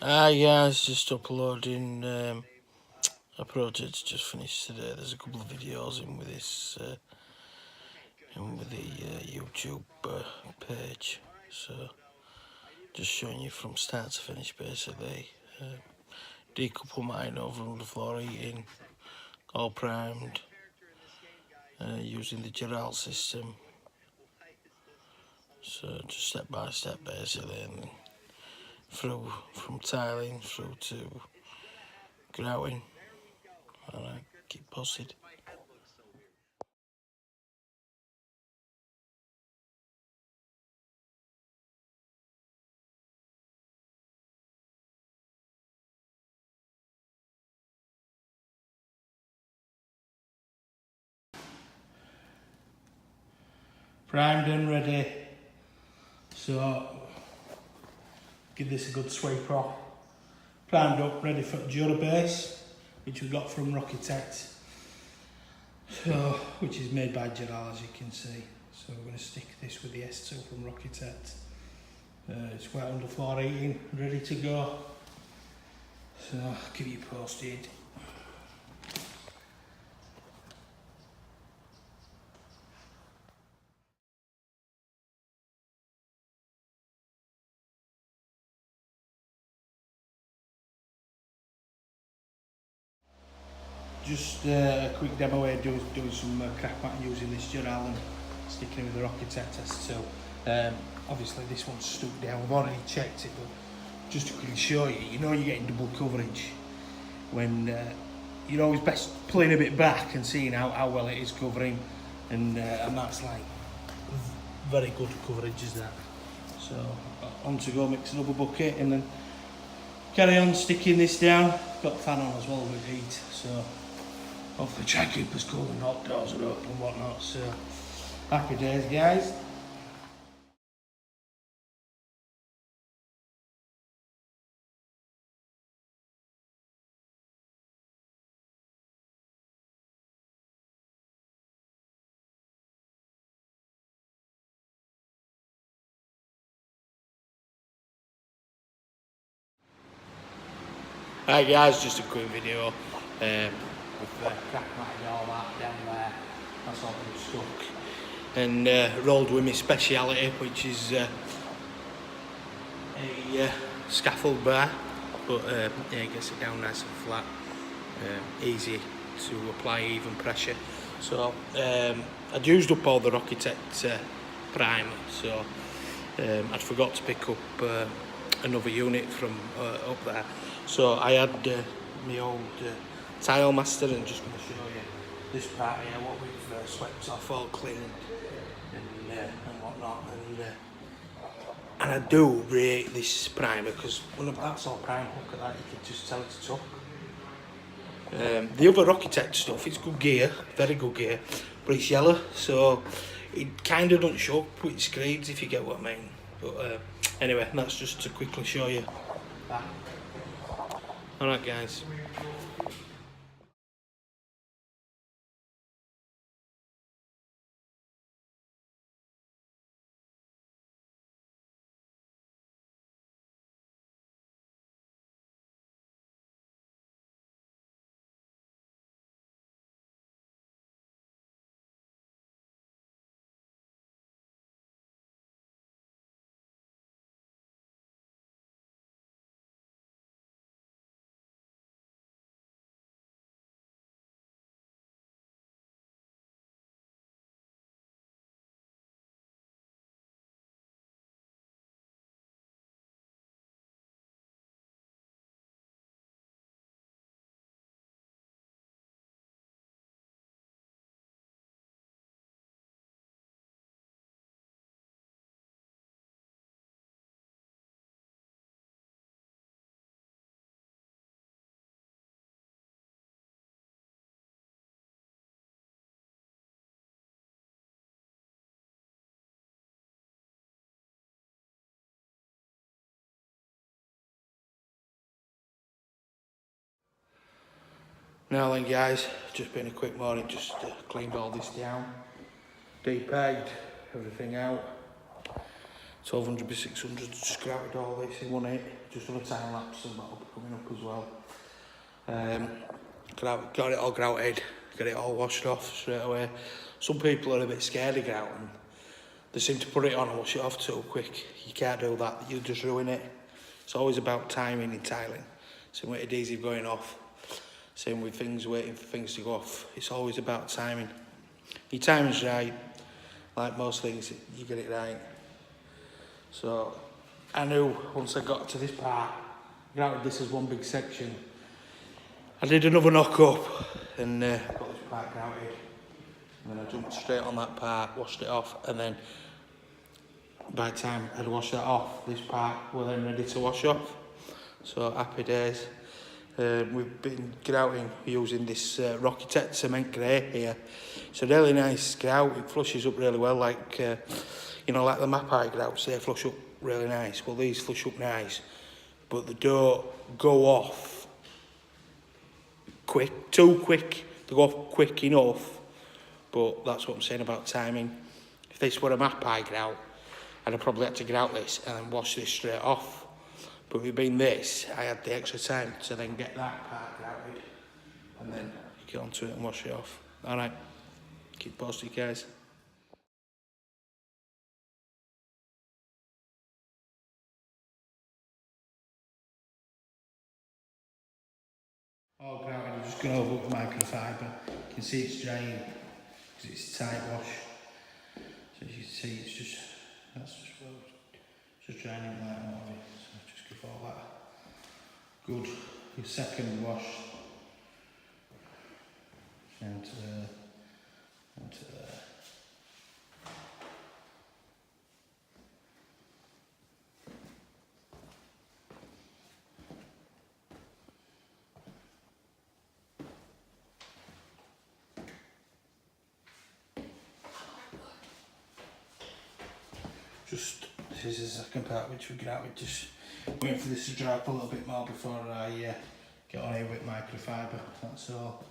Yeah, it's just uploading a project just finished today. There's a couple of videos in with this, in with the YouTube page. So, just showing you from start to finish basically. Decouple mine over underfloor heating, all primed, using the Gerald system. So, just step by step basically, and through from tiling through to grouting. Alright, keep posted. Primed and ready. So give this a good sweep off. Primed up, ready for the Jura base, which we got from Rocketech. So, which is made by Gerald, as you can see. So we're going to stick this with the S2 from Rocketech. It's wet underfloor heating, ready to go. So I'll keep you posted. Just a quick demo way of doing some crack mat using this Gerald and sticking it with the Rocketech S2. Obviously this one's stuck down, we've already checked it, but just to quickly show you, you know you're getting double coverage when you're always best pulling a bit back and seeing how well it is covering, and that's like very good coverage is that. So on to go mix another bucket and then carry on sticking this down. Got the fan on as well with heat, so hopefully try and keep us cool and hot, doors are open and whatnot. So happy days, guys. Hi guys, just a quick video with the crack mat and all that down there. That's all been stuck. And rolled with my speciality, which is a scaffold bar, but yeah, it gets it down nice and flat, easy to apply even pressure. So I'd used up all the Rocketech primer, so I'd forgot to pick up another unit from up there. So I had my old tile master, and just going to show you this part here, what we've swept off, all cleaned and whatnot. And I do rate this primer because when that's all primer, look at that, you can just tell it's tough. The other Rocketech stuff, it's good gear, very good gear, but it's yellow, so it kind of don't show up with screeds, if you get what I mean. But anyway, that's just to quickly show you that. Alright guys. Now then guys, just been a quick morning, just cleaned all this down, depegged everything out, 1200 by 600, just grouted all this in one hit, just on a time lapse, and that'll be coming up as well. Got it all grouted, got it all washed off straight away. Some people are a bit scared of grouting. They seem to put it on and wash it off too quick. You can't do that, you'll just ruin it. It's always about timing in tiling. Same with adhesive going off. Same with things, waiting for things to go off. It's always about timing. Your timing's right, like most things, you get it right. So I knew once I got to this part, grouted this as one big section. I did another knock up and got this part grouted. And then I jumped straight on that part, washed it off, and then by the time I'd washed that off, this part was then ready to wash off. So happy days. We've been grouting using this Rockitect cement grey here. It's a really nice grout, it flushes up really well, like you know, like the Mapai grouts, they flush up really nice. Well, these flush up nice, but they don't go off quick, too quick. They go off quick enough, but that's what I'm saying about timing. If this were a Mapai grout, I'd have probably had to grout this and then wash this straight off. But if it being this, I had the extra time to then get that part grouted and then get onto it and wash it off. Alright, keep posted, guys. All grouted, I'm just going to overlook the microfiber. You can see it's drying because it's a tight wash. So as you can see, it's just, that's just well, just drying in like water. So just give all that good. Your second wash. Down to there, down to there. Just, this is the second part which we grouted, just waiting for this to dry up a little bit more before I get on here with microfiber, that's all.